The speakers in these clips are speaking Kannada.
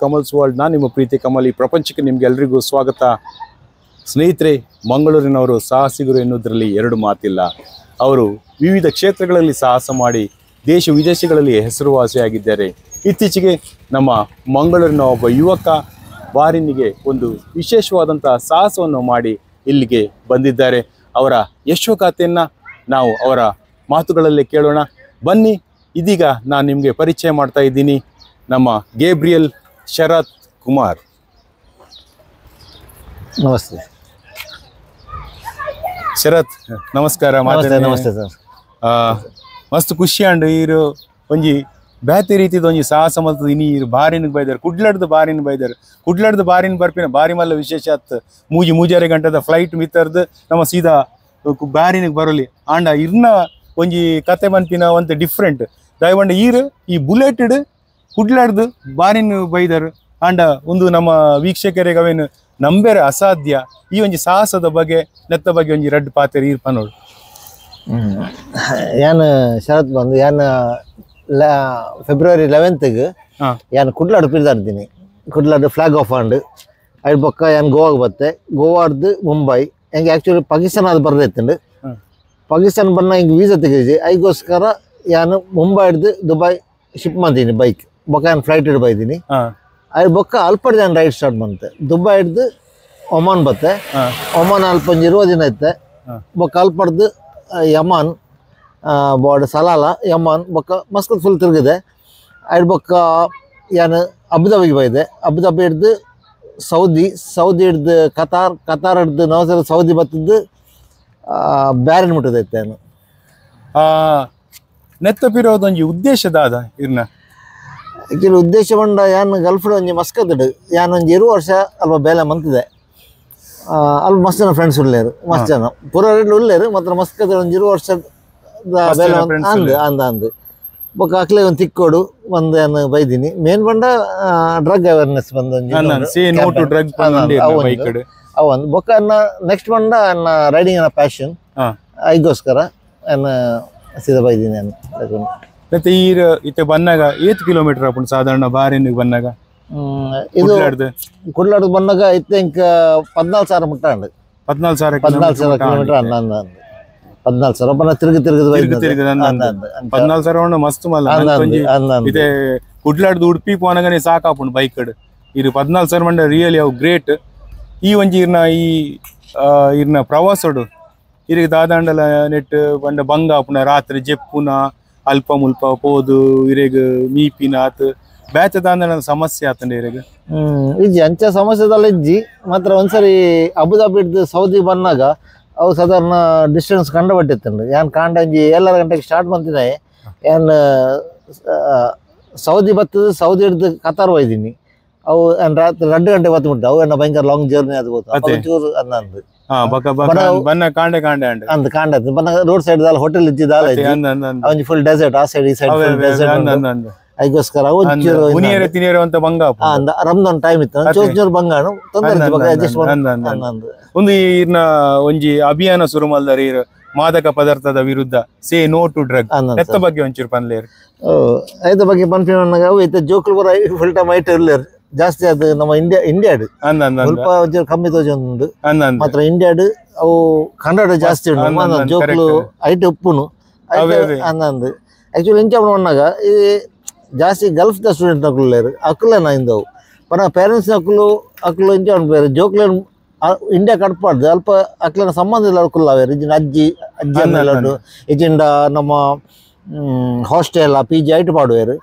ಕಮಲ್ಸ್ ವರ್ಲ್ಡ್. ನಾನು ನಿಮ್ಮ ಪ್ರೀತಿ ಕಮಲ್. ಈ ಪ್ರಪಂಚಕ್ಕೆ ನಿಮ್ಗೆಲ್ರಿಗೂ ಸ್ವಾಗತ. ಸ್ನೇಹಿತರೆ, ಮಂಗಳೂರಿನವರು ಸಾಹಸಿಗರು ಎನ್ನುವುದರಲ್ಲಿ ಎರಡು ಮಾತಿಲ್ಲ. ಅವರು ವಿವಿಧ ಕ್ಷೇತ್ರಗಳಲ್ಲಿ ಸಾಹಸ ಮಾಡಿ ದೇಶ ವಿದೇಶಗಳಲ್ಲಿ ಹೆಸರುವಾಸಿಯಾಗಿದ್ದಾರೆ. ಇತ್ತೀಚೆಗೆ ನಮ್ಮ ಮಂಗಳೂರಿನ ಒಬ್ಬ ಯುವಕ ಬಾರಿನಿಗೆ ಒಂದು ವಿಶೇಷವಾದಂಥ ಸಾಹಸವನ್ನು ಮಾಡಿ ಇಲ್ಲಿಗೆ ಬಂದಿದ್ದಾರೆ. ಅವರ ಯಶೋಗಾಥೆಯನ್ನು ನಾವು ಅವರ ಮಾತುಗಳಲ್ಲೇ ಕೇಳೋಣ ಬನ್ನಿ. ಇದೀಗ ನಾನು ನಿಮಗೆ ಪರಿಚಯ ಮಾಡ್ತಾ ಇದ್ದೀನಿ, ನಮ್ಮ ಗೇಬ್ರಿಯಲ್ ಶರತ್ ಕುಮಾರ್. ನಮಸ್ತೆ ಶರತ್, ನಮಸ್ಕಾರ. ನಮಸ್ತೆ ಸರ್. ಮಸ್ತ್ ಖುಷಿ ಅಂಡು ಈರು ಒಂಜಿ ಬ್ಯಾತಿ ರೀತಿದ ಒಂಜಿ ಸಾಹಸ ಮಲ್ತದ ಇನಿ ಈರು ಬಾರಿನ ಬೈದಾರೆ, ಕುಡ್ಲಡ್ದು ಬಾರಿನ ಬೈದಾರೆ. ಕುಡ್ಲಡ್ದು ಬಾರಿನ ಬರ್ಪಿನ ಬಾರಿ ಮಲ್ಲ ವಿಶೇಷ ಆತ್. ಮೂಜಾರೆ ಗಂಟೆದ ಫ್ಲೈಟ್ ಮಿತ್ತರ್ದು ನಮ್ಮ ಸೀದಾ ಬಾರಿನಿಗೆ ಬರಲಿ ಆಂಡ ಇರ್ನ ಒಂಜಿ ಕತೆ ಮನ್ಪಿನ ಒಂತ ಡಿಫ್ರೆಂಟ್ ದಯವಂಡ ಈರು ಈ ಬುಲೆಟೆಡ್ ಕುಡ್ಲಾಡ್ದು ಬಾರಿನ ಬೈದರು ಆಂಡ ಒಂದು ನಮ್ಮ ವೀಕ್ಷಕರಿಗೆ ಅವೇನು ನಂಬೇರೆ ಅಸಾಧ್ಯ. ಈ ಒಂಜಿ ಸಾಹಸದ ಬಗ್ಗೆ ನೆತ್ತ ಬಗ್ಗೆ ಒಂಜಿ ರಡ್ಡು ಪಾತೆರ್ ಈರ್ಪ ನೋಡು. ಯಾನು ಶರತ್ ಬಂದು ಯಾನು ಫೆಬ್ರವರಿ 11ಗೆ ಯಾನು ಕುಡ್ಲಾಡು ಪಿರ್ದಾಡ್ತೀನಿ. ಕುಡ್ಲಾಡು ಫ್ಲಾಗ್ ಆಫ್ ಆಂಡ್ ಅದ್ರ ಪಕ್ಕ ಯಾನು ಗೋವಾಗೆ ಬತ್ತೆ. ಗೋವಾಡ್ದು ಮುಂಬೈ ಹೆಂಗೆ ಆ್ಯಕ್ಚುಲಿ ಪಾಕಿಸ್ತಾನ ಅದು ಬರ್ದೈತಂಡು. ಪಾಕಿಸ್ತಾನ ಬನ್ನ ಹಿಂಗೆ ವೀಸಾ ತೆಗೀಜಿ ಅದಕ್ಕೋಸ್ಕರ ಯಾನು ಮುಂಬೈ ಹಿಡ್ದು ದುಬೈ ಶಿಪ್ ಮಾಡ್ತೀನಿ ಬೈಕ್ ಬೊಕ್ಕ ನಾನು ಫ್ಲೈಟ್ ಹಿಡ್ದು ಬೈತೀನಿ. ಅದ್ರ ಬೊಕ್ಕ ಅಲ್ಪಡ್ ನಾನು ರೈಡ್ ಸ್ಟಾರ್ಟ್ ಬಂತೆ. ದುಬೈ ಹಿಡ್ದು ಒಮಾನ್ ಬತ್ತೆ. ಒಮಾನ್ ಅಲ್ಪ ಒಂದು 20 ದಿನ ಐತೆ. ಬೊಕ್ಕ ಅಲ್ಪಡ್ದು ಯಮಾನ್ ಬೋರ್ಡ್ ಸಲಾಲ ಯಮಾನ್ ಬೊಕ್ಕ ಮಸ್ಕತ್ ಫುಲ್ ತಿರುಗಿದೆ. ಅದ್ರ ಬೊಕ್ಕ ಯಾನು ಅಬುದಾಬಿಗೆ ಬೈದೆ. ಅಬುದಾಬಿ ಹಿಡ್ದು ಸೌದಿ ಹಿಡ್ದು ಕತಾರ್ ಹಿಡ್ದು ನವಸರ ಸೌದಿ ಬತ್ತದ್ದು ಬ್ಯಾರಿನ್ ಮುಟ್ಟದೈತೆ. ನಾನು ನೆತ್ತಪಿರೋದೊಂಜಿ ಉದ್ದೇಶದಾದ ಇರ್ನ ಆ್ಯಕ್ಚುಲಿ ಉದ್ದೇಶ ಬಂಡ ಯಾನು ಗಲ್ಫ್ಡ್ ಒಂಜಿ ಮಸ್ಕತ್ತಡು ಯಾನು ಒಂಜಿ 20 ವರ್ಷ ಅಲ್ಪ ಬೇಲೆ ಮಂತಿದೆ. ಅಲ್ಲಿ ಮಸ್ತ್ ಜನ ಫ್ರೆಂಡ್ಸ್ ಉಳ್ಳೇರು, ಮಸ್ತ್ ಜನ ಪೂರ ಉಳ್ಳೇರು. ಮಾತ್ರ ಮಸ್ಕತ್ ಒಂಜಿ 20 ವರ್ಷ ಬೇಲೆ ಅಂದ ಬೊಕ್ಕ ಅಕ್ಲೆ ಒಂದು ತಿಕ್ಕೋಡು ಒಂದು ಏನು ಬೈದೀನಿ. ಮೇನ್ ಬಂಡ ಡ್ರಗ್ ಅವೇರ್ನೆಸ್ ಬಂದು ಅವಂದು ಬೊಕ್ಕ ನೆಕ್ಸ್ಟ್ ಬಂಡ ಅನ್ನ ರೈಡಿಂಗ್ ಅನ್ನ ಪ್ಯಾಷನ್ ಐಗೋಸ್ಕರ ಅನ್ನ ಸೀದಾ ಬೈದೀನಿ ನಾನು. ಮತ್ತೆ ಈರು ಇತ್ತೆ ಬಂದಾಗ 8 ಕಿಲೋಮೀಟರ್ ಅಪ್ಪ ಸಾಧಾರಣ ಬಾರಿನಿಗೆ ಬಂದಾಗ ಇದು ಕುಡ್ಲಾಡ್ದು ಬಂದಾಗ ಇತ್ತೆ ಇಂಕ 14,000 ಮುಟ್ಟ ಅಂಡ್ 14,000 ಕಿಲೋಮೀಟರ್ ಅಂದ 14,000 ಒಬ್ಬನ ತಿರುಗಿ 14,000 ಮಸ್ತ್ ಮಲ್ಲ ಇದೆ. ಕುಡ್ಲಾಡ್ದು ಉಡುಪಿ ಪೋನಗನೆ ಸಾಕಾಪುಂಡು ಬೈಕ್ ಇರು 14,000 ಮಂಡ ರಿಯಲಿ ಅವು ಗ್ರೇಟ್. ಈ ಒಂಜಿ ಇರ್ನ ಪ್ರವಾಸಡು ಇರಿಗೆ ದಾದಾಂಡಲ ನೆಟ್ ಬಂಡ ಬಂಗ ಆಪುನ ರಾತ್ರಿ ಜೆಪ್ಪುನ ಅಲ್ಪ ಮುಲ್ಪ ಪೋದು ಇರೆಗ್ ಮೀಪಿನ ಆತ್ ಬ್ಯಾಚ ದಾಂಡಲ ಸಮಸ್ಯೆ ಆತಂಡೆ ಇರೆಗ್ ಇಜ್ಜಿ ಅಂಚ ಸಮಸ್ಯೆದಲ್ಲ ಇಜ್ಜಿ. ಮಾತ್ರ ಒಂದ್ಸರಿ ಅಬುದಾಬಿ ಹಿಡ್ದು ಸೌದಿ ಬಂದಾಗ ಅವು ಸಾಧಾರಣ ಡಿಸ್ಟೆನ್ಸ್ ಕಂಡುಬಟ್ಟಿತ್ತಂಡು. ಯಾನ್ ಕಾಂಡ ಒಂಜಿ 7 ಗಂಟೆಗೆ ಸ್ಟಾರ್ಟ್ ಮಾಡ್ತೀನಿ. ಏನು ಸೌದಿ ಬತ್ತದು ಸೌದಿ ಹಿಡ್ದು ಕತಾರ್ ಒಯ್ದೀನಿ. ಅವು ರಾತ್ರಿ 2 ಗಂಟೆಗೆ ಬತ್ತು ಬಿಟ್ಟು ಅವು ಎನ್ನ ಭಯಂಕರ ಲಾಂಗ್ ಜರ್ನಿ ಅದು ಗೊತ್ತು ಚೂರು ಅಂದು ಕಾಂಡ ಬನ್ನ ರೋಡ್ ಸೈಡ್ ದಾಲ ಹೋಟೆಲ್ ಇದ್ದಿದ್ದಾಲ ಒಂಜಿ ಫುಲ್ ಡೆಸರ್ಟ್ ಆ ಸೈಡ್ ಈ ಸೈಡ್ ಫುಲ್ ಡೆಸರ್ಟ್ ಅದಕ್ಕೋಸ್ಕರ ರಂಜಾನ್ ಟೈಮ್ ಇತ್ತು ಚೂರು ಬಂಗಾನು ತೊಂದರೆ ಅಡ್ಜಸ್ಟ್ ಒಂದು ಇರ್ನ ಒಂಜಿ ಅಭಿಯಾನ ಶುರು ಮಲ್ದಾರಿ ಮಾದಕ ಪದಾರ್ಥದ ವಿರುದ್ಧ ಸೇ ನೋ ಟು ಡ್ರಗ್ ಎತ್ತ ಬಗ್ಗೆ ಒಂಚೂರು ಪನ್ಲೇರು ಐದ ಬಗ್ಗೆ ಪನ್ಪಿನ ಅವು ಐತೆ ಜೋಕ್ಲು ಬರ ಫುಲ್ ಟೈಮ್ ಐಟ್ ಇರ್ಲೇರು ಜಾಸ್ತಿ ಅದು ನಮ್ಮ ಇಂಡಿಯಾಡು ಸ್ವಲ್ಪ ಒಂಚೂರು ಕಮ್ಮಿ ತೋಜೊಂದು ಮಾತ್ರ ಇಂಡಿಯಾಡು ಅವು ಕನ್ನಡ ಜಾಸ್ತಿ ಉಂಟು ಜೋಕ್ಲು ಐಟ್ ಉಪ್ಪುನು ಅಂದಂದು ಆಕ್ಚುಲಿ ಇಂಚ ಬಂದಾಗ ಈ ಜಾಸ್ತಿ ಗಲ್ಫ್ ದ ಸ್ಟೂಡೆಂಟ್ ನಕುಲ್ಲೇರು ಅಕ್ಕಲೇನ ಇಂದವು ಪನ ಪೇರೆಂಟ್ಸ್ ಅಕ್ಕಲು ಇಂಚ ಬೇರೆ ಜೋಕ್ಲೇನು ಇಂಡಿಯಾ ಕಟ್ಪಾಡ್ದು ಅಲ್ಪ ಅಕ್ಲೇನ ಸಂಬಂಧ ಇಲ್ಲ ಅಕ್ಕುಲ್ಲಾವೇರು ಇಜಿನ ಅಜ್ಜಿ ಅನ್ನೆಲ್ಲಡು ಇಜಿಂಡ ನಮ್ಮ ಹಾಸ್ಟೆಲ್ PG ಐಟ್ ಪಾಡುವೇರು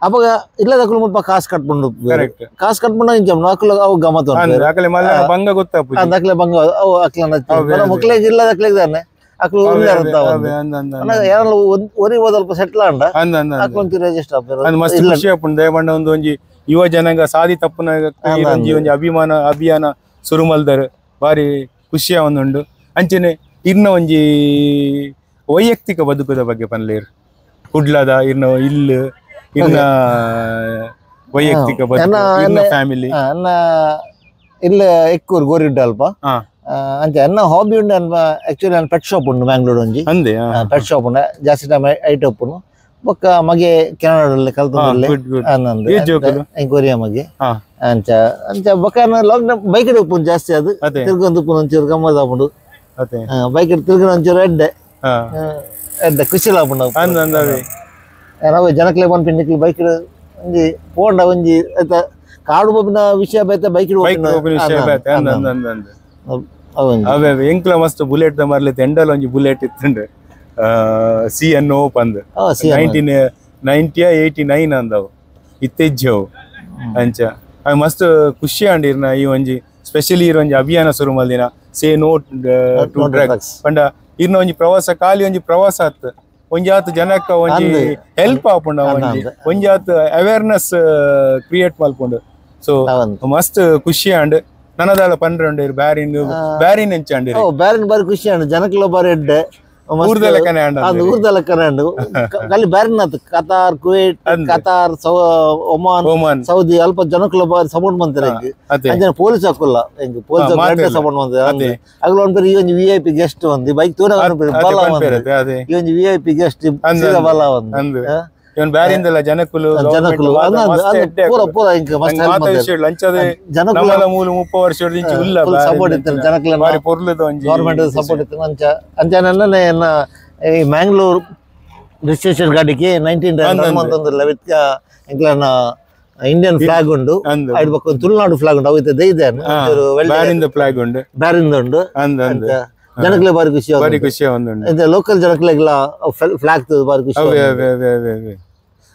ಅವಾಗ ಇಲ್ಲದ ಅಕ್ಕಲು ಮುಲ್ಪ ಕಾಸು ಕಟ್ಕೊಂಡು ಇಂಚ ಅಕ್ಕಲು ಅವು ಗಮತ್ ಅಕ್ಲೆ ಬಂಗ ಅವು ಅಕ್ಲನ ಮಕ್ಳಿಗೆ ಇಲ್ಲದ ಅಕ್ಲಿಗೆ ತಾನೆ ಅಕ್ಲು ಯಾರಲ್ಲ ಒರಿ ಓದಲ್ಪ ಸೆಟ್ಲ್ ಅಂಡ ಅಕ್ಲೊಂದು ರಿಜಿಸ್ಟರ್ ದಯಮಾಡ ಒಂಜಿ ಯುವ ಜನಾಂಗ ಸಾದಿ ತಪ್ಪನ ಒಂಜಿ ಅಭಿಯಾನ ಶುರು ಮಲ್ದಾರ ಬಾರಿ ಖುಷಿಯ ಒಂದುಂಡು. ಅಂಚನೆ ಇರ್ನ ಒಂಜಿ ವೈಯಕ್ತಿಕ ಬದುಕದ ಬಗ್ಗೆ ಪನ್ಲೇರು ಕುಡ್ಲದ ಇರ್ನ ಇರ್ನ ವೈಯಕ್ತಿಕ ಬದುಕು ಫ್ಯಾಮಿಲಿ ಇಲ್ಲ ಎಕ್ಕೂರು ಗೋರಿಡ್ಡ ಅಲ್ಪ ಅಂಚೆ ಅನ್ನ ಹಾಬಿ ಉಂಡು ಆಕ್ಚುಲಿ ನಾನು ಪೆಟ್ ಶಾಪ್ ಉಂಡು ಮ್ಯಾಂಗ್ಳೂರ್ ಒಂಜಿ ಪೆಟ್ ಶಾಪ್ ಉಂಡು ಜಾಸ್ತಿ ಟೈಮ್ ಐಟ್ ಒಪ್ಪುನು ಬೊಕ್ಕ ಮಗೆ ಕೆನಡಾದಲ್ಲಿ ಕಲ್ತದಲ್ಲಿ ಕೊರಿಯಾ ಮಗೆ ಅಂಚ ಅಂಚ ಬೊಕ್ಕ ಲಾಕ್ಡೌನ್ ಬೈಕ್ ಉಪ್ಪು ಜಾಸ್ತಿ ಅದು ತಿರ್ಗೊಂದು ಉಪ್ಪು ಒಂಚೂರು ಗಮ್ಮತ್ ಆಪುಂಡು ಬೈಕ್ ತಿರ್ಗಿನ ಒಂಚೂರು ಎಡ್ಡೆ ಖುಷಿ ಆಪುಂಡು ನಾವು ಜನಕ್ಲೆ ಬಂದು ಬೈಕ್ ಒಂಜಿ ಪೋಂಡ ಒಂಜಿ ಕಾಡು ಬೊಬ್ಬಿನ ವಿಷಯ ಬೈತ ಬೈಕ್ ಎಂಕ್ಲ ಮಸ್ತ್ ಬುಲೆಟ್ ದ ಮರ್ಲಿ ಎಂಡಲ್ ಒಂಜಿ ಬುಲೆಟ್ ಇತ್ತಂಡು CN ಓಪನ್ 1989 ಅಂದವು ಇತ್ತೆಜ್ಜವು ಅಂಚ ಅವು ಮಸ್ತ್ ಖುಷಿ ಅಂಡಿರ್ನ ಈ ಒಂಜಿ ಸ್ಪೆಷಲಿ ಇರ್ ಒಂಜಿ ಅಭಿಯಾನ ಶುರು ಮಲ್ದಿನ ಸೇ ನೋ ಟು ಡ್ರಗ್ಸ್ ಪಂಡ ಇರ್ನ ಒಂಜಿ ಪ್ರವಾಸ ಖಾಲಿ ಒಂಜಿ ಪ್ರವಾಸ ಆತ್ ಒಂಜಿ ಆತ್ ಜನಕ್ಕ ಒಂಜಿ ಹೆಲ್ಪ್ ಆಪುಂಡ ಒಂಜಿ ಆತ್ ಅವೇರ್ನೆಸ್ ಕ್ರಿಯೇಟ್ ಮಲ್ಪುಂಡು ಸೊ ಮಸ್ತ್ ಖುಷಿ ಅಂಡ್ ನನದಾಲ ಪಂಡ್ರೆ ಉಂಡು ಬ್ಯಾರಿನ್ ಎಂಚ ಅಂಡಿರಿ ಬ್ಯಾರಿನ್ ಬಾರಿ ಖುಷಿ ಅಂಡ್ ಜನಕ್ಲ ಬಾರಿ ಎಡ್ಡೆ ಖಾಲಿ ಬ್ಯಾರಿನ್ ಆತ್ Qatar Kuwait Qatar Oman Saudi ಅಲ್ಪ ಜನಕ್ಲ ಬಾರಿ ಸಪೋರ್ಟ್ ಮಂತಾರೆ ಪೊಲೀಸ್ ಹಾಕಲ್ಲ ಹೆಂಗ್ ಪೊಲೀಸ್ ಸಪೋರ್ಟ್ ಮಂತಾರೆ ಅಗ್ಲ ಒಂದ್ ಈ ಒಂಜಿ VIP ಗೆಸ್ಟ್ ಒಂದು ಬೈಕ್ ತೂರ ಈ ಒಂಜಿ VIP ಗೆಸ್ಟ್ ಬಲ ಒಂದು ಇವನ್ ಬ್ಯಾರಿಂದಲ್ಲ ಜನಕ್ಕಲು ಪೂರ ಪೂರ ಇಂಕ ಮಸ್ತ್ ಹೆಲ್ಪ್ ಮಾಡ್ತಾರೆ ಲಂಚದ ಜನಕ್ಕಲ ಮೂಲ 30 ವರ್ಷದ ಇಂಚ ಉಲ್ಲ ಸಪೋರ್ಟ್ ಇತ್ತು ಜನಕ್ಕಲ ಬಾರಿ ಪೊರ್ಲದ ಒಂಜಿ ಗವರ್ನಮೆಂಟ್ ಸಪೋರ್ಟ್ ಇತ್ತು ಅಂಚ ಅಂಚನನ್ನ ಈ ಮ್ಯಾಂಗ್ಳೂರ್ ರಿಜಿಸ್ಟ್ರೇಷನ್ ಗಾಡಿಗೆ 1991 ವಿತ್ ಇಂಕ್ಲನ ಇಂಡಿಯನ್ ಫ್ಲಾಗ್ ಉಂಡು ಐದು ಪಕ್ಕ ತುಳುನಾಡು ಫ್ಲಾಗ್ ಉಂಡು ಅವಿತ ದೈದೆ ಬ್ಯಾರಿಂದ ಫ್ಲಾಗ್ ಉಂಡು ಬ್ಯಾರಿಂದ ಉಂಡು ಅಂದ ಜನಕ್ಲೆ ಬಾರಿ ಖುಷಿ ಒಂದು ಲೋಕಲ್ ಜನಕ್ಲೆಗ್ಲ ಫ್ಲಾಗ್ ಬಾರಿ ಖುಷಿ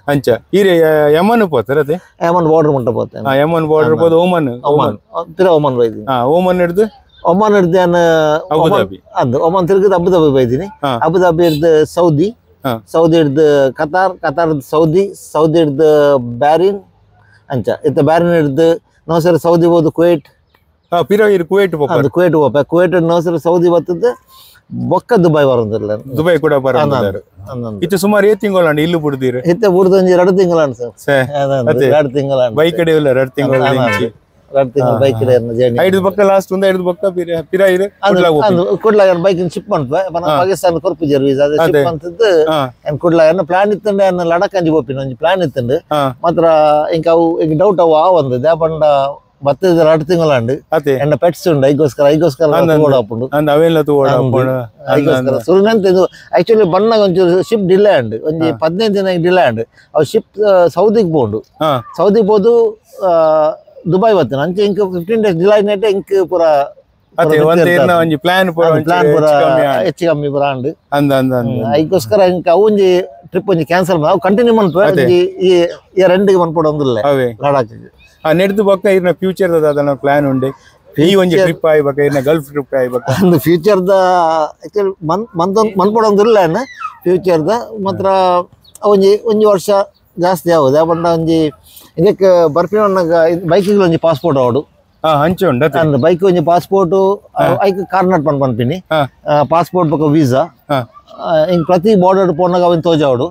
ಅಂಚ ಈರೆ ಯಮನ್ ಪೋತಾರೆ ಅದೇ ಯಮನ್ ಬಾರ್ಡರ್ ಮುಟ್ಟ ಪೋತೆ ಯಮನ್ ಬಾರ್ಡರ್ ಪೋದು ಓಮನ್ ಬೈದಿ ಓಮನ್ ಹಿಡ್ದು ಅಬುದಾಬಿ ಅದು ಓಮನ್ ತಿರುಗಿದ ಅಬುದಾಬಿ ಬೈದಿನಿ ಅಬುದಾಬಿ ಹಿಡ್ದು ಸೌದಿ ಹಿಡ್ದು ಕತಾರ್ ಸೌದಿ ಹಿಡ್ದು ಬ್ಯಾರಿನ್ ಅಂಚ ಇತ್ತ ಬ್ಯಾರಿನ್ ಹಿಡ್ದು ನಾವು ಸರಿ ಸೌದಿ ಹೋದು ಕುವೈಟ್ ಕುವೈಟ್ ನಾವು ಸೌದಿ ಬರ್ತದೆ ಬೊಕ್ಕ ದುಬೈ ಬರೋದಿಲ್ಲ ದುಬೈ ಕೂಡ ಬರೋದು ಇದು ಸುಮಾರು 7 ತಿಂಗಳು ಇಲ್ಲೂ ಬಿಡ್ದಿರಿ ಇತ್ತೆ ಬಿಡ್ದು ಒಂಜಿ 2 ತಿಂಗಳು ಸರ್ 2 ತಿಂಗಳು ಬೈಕ್ ಕಡೆಯಲ್ಲ 2 ತಿಂಗಳು 2 ತಿಂಗಳು ಬೈಕ್ ಜರ್ನಿ 5 ಬೊಕ್ಕ ಲಾಸ್ಟ್ ಒಂದು 5 ಬೊಕ್ಕ ಪಿರ ಇರು ಕುಡ್ಲಾಗ ಬೈಕ್ ಶಿಪ್ ಮಾಡ್ಪ ಪಾಕಿಸ್ತಾನ ಕೊರ್ಪು ಜರ್ ವೀಸಾ ಶಿಪ್ ಅಂತದ್ದು en ಕುಡ್ಲಾಗ ಪ್ಲಾನ್ ಇತ್ತಂಡೆ en ಲಡಕ್ ಅಂಜಿ ಬೋಪಿನ ಒಂಜಿ ಪ್ಲಾನ್ ಇತ್ತಂಡೆ ಮಾತ್ರ ಇಂಕ ಅವು ಡೌಟ್ ಅವು ಒಂದು ದಾಪಂಡ ಬತ್ತದ 2 ತಿಂಗಳು ಎಂಡ ಪೆಟ್ಸ್ ಉಂಡು ಐಗೋಸ್ಕರ ಓಡಾಪುಂಡು ಸುರುನಂತ ಇದು ಆಕ್ಚುಲಿ ಬಣ್ಣಗ ಒಂಚೂರು ಶಿಪ್ ಡಿಲೇ ಅಂಡು ಒಂಜಿ 15 ದಿನ ಡಿಲೇ ಅಂಡು ಅವು ಶಿಪ್ ಸೌದಿಗೆ ಪೋಂಡು ಸೌದಿಗೆ ಹೋದು ದುಬೈ ಬತ್ತನ ಅಂಚೆ ಇಂಕ 15 ಡೇಸ್ ಡಿಲೇ ನೆಟ್ಟೆ ಇಂಕ ಪೂರ ಪ್ಲಾನ್ ಪೂರ ಹೆಚ್ಚು ಕಮ್ಮಿ ಪೂರ ಅಂಡು ಐಗೋಸ್ಕರ ಇಂಕ ಅವು ಒಂಜಿ ಟ್ರಿಪ್ ಒಂಜಿ ಕ್ಯಾನ್ಸಲ್ ನಾವು ಕಂಟಿನ್ಯೂ ಮನ್ಪ ಈ ಎಂಡಿಗೆ ಮನ್ಪೋಡು ಒಂದಿಲ್ಲ ಲಡಾಖ್ ನೆಡ್ದು ಬೊಕ್ಕ ಇರ್ನ ಫ್ಯೂಚರ್ ಅದನ್ನ ಪ್ಲಾನ್ ಉಂಡೆ ಈ ಒಂಜಿ ಟ್ರಿಪ್ ಆಯ್ಬೇಕು ಇರ್ನ ಗಲ್ಫ್ ಟ್ರಿಪ್ ಆಯ್ಬೇಕು ಅಂದು ಫ್ಯೂಚರ್ ದ ಆಕ್ಚುಲಿ ಮನ್ಪಡೊಂದಿಲ್ಲ ಫ್ಯೂಚರ್ ದ ಮಾತ್ರ ಒಂಜಿ ವರ್ಷ ಜಾಸ್ತಿ ಆಗುದು ಯಾಪಂಡ ಒಂಜಿ ಇದಕ್ಕೆ ಬರ್ಪಿನೊನ್ನಗ ಬೈಕಿಗೆ ಒಂಜಿ ಪಾಸ್ಪೋರ್ಟ್ ಆವಡು ಹಂಚೆ ಉಂಡ ಅಂದ್ರೆ ಬೈಕ್ ಒಂಜಿ ಪಾಸ್ಪೋರ್ಟ್ ಐಕ್ ಕಾರ್ನಾಟ್ ಪನ್ಪಿನಿ ಪಾಸ್ಪೋರ್ಟ್ ಬೊಕ್ಕ ವೀಸಾ ಹಿಂಗ್ ಪ್ರತಿ ಬಾರ್ಡರ್ ಪೋನಾಗ ಅವನ್ ತೋಜಾವಡು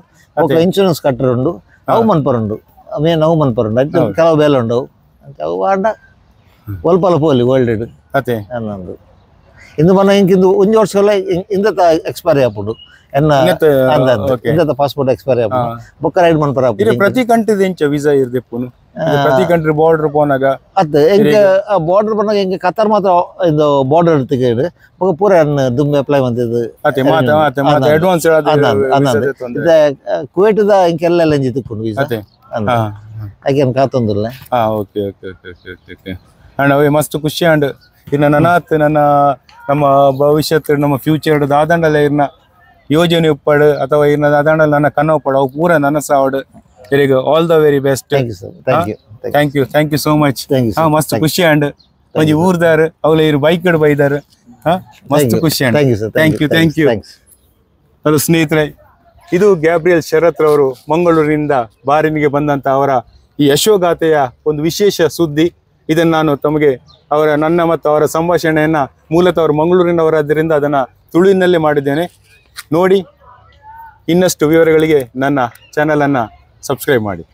ಇನ್ಶೂರೆನ್ಸ್ ಕಟ್ಟರ್ ಉಂಡು ಅವು ಮನ್ಪರುಂಡು ಮೇನ್ ಅವು ಮನ್ಪರುಂಡು ಅದು ಕೆಲವು ಬೇಲೆ ಉಂಡು ಅವು ಆಂಡ ಒಲ್ಪಲ ಪೋಲಿ ವರ್ಲ್ಡ್ ಅದೇ ಅನ್ನೊಂದು ಇಂದು ಮನ ಇಂಕಿಂದು ಒಂಜಿ ವರ್ಷ ಇಂದತ ಎಕ್ಸ್ಪೈರಿ ಆಪುಂಡು ಎನ್ನ ಪಾಸ್ಪೋರ್ಟ್ ಎಕ್ಸ್ಪೈರಿ ಆಪುಂಡು ಬೊಕ್ಕ ರೈಡ್ ಮನ್ಪರ ಪ್ರತಿ ಕಂಟ್ರಿ ಇಂಚ ವೀಸಾ ಇರ್ದೆಪ್ಪುನು ಪ್ರತಿ ಕಂಟ್ರಿ ಬಾರ್ಡರ್ ಪೋನಾಗ ಅತ್ತೆ ಎಂಕ ಬಾರ್ಡರ್ ಪೋನಾಗ ಎಂಕ ಕತಾರ್ ಮಾತ್ರ ಇದು ಬಾರ್ಡರ್ ತಿಕ್ಕಿಡು ಬೊಕ್ಕ ಪೂರ ದುಂಬೆ ಅಪ್ಲೈ ಮಂತಿದ್ದು ಅತ್ತೆ ಮಾತ ಅಡ್ವಾನ್ಸ್ ಕುವೈಟ್ ದ ಇಂಕೆಲ್ಲ ಎಂಜಿ ತಿಕ್ಕುಂಡು ವೀಸಾ ಹಾಗೆ ಕಾತೊಂದಿಲ್ಲ okay okay okay okay okay ಅಂಡ್ ಅವೇ ಮಸ್ತ್ ಖುಷಿ ಅಂಡ್ ಇನ್ನು ನನಾತ್ ನನ್ನ ನಮ್ಮ ಭವಿಷ್ಯತ್ ನಮ್ಮ ಫ್ಯೂಚರ್ ದಾದಂಡಲ್ಲ ಇರ್ನ ಯೋಜನೆ ಉಪ್ಪಡು ಅಥವಾ ಇನ್ನ ದಾದಂಡಲ್ಲ ನನ್ನ ಕನ್ನ ಉಪ್ಪಡು ಅವು ಪೂರ ನನಸಾವಡು very all the very best thank you so much ಮಸ್ತ್ ಖುಷಿ ಅಂಡ್ ಒಂಜಿ ಊರ್ದಾರ ಅವಳ ಇರು ಬೈಕ್ ಬೈದಾರ ಮಸ್ತ್ ಖುಷಿ ಅಂಡ್ ಥ್ಯಾಂಕ್ ಯು ಹಲೋ ಸ್ನೇಹಿತರೆ, ಇದು ಗ್ಯಾಬ್ರಿಯಲ್ ಶರತ್ ರವರು ಮಂಗಳೂರಿನಿಂದ ಬಾರಿನಿಗೆ ಬಂದಂತ ಅವರ ಈ ಯಶೋಗಾಥೆಯ ಒಂದು ವಿಶೇಷ ಸುದ್ದಿ. ಇದನ್ನು ನಾನು ತಮಗೆ ನನ್ನ ಮತ್ತು ಅವರ ಸಂಭಾಷಣೆಯನ್ನ ಮೂಲತಃ ಅವರು ಮಂಗಳೂರಿನವರಾದ್ದರಿಂದ ಅದನ್ನು ತುಳುವಿನಲ್ಲೇ ಮಾಡಿದ್ದೇನೆ. ನೋಡಿ, ಇನ್ನಷ್ಟು ವಿವರಗಳಿಗೆ ನನ್ನ ಚಾನಲನ್ನು ಸಬ್ಸ್ಕ್ರೈಬ್ ಮಾಡಿ.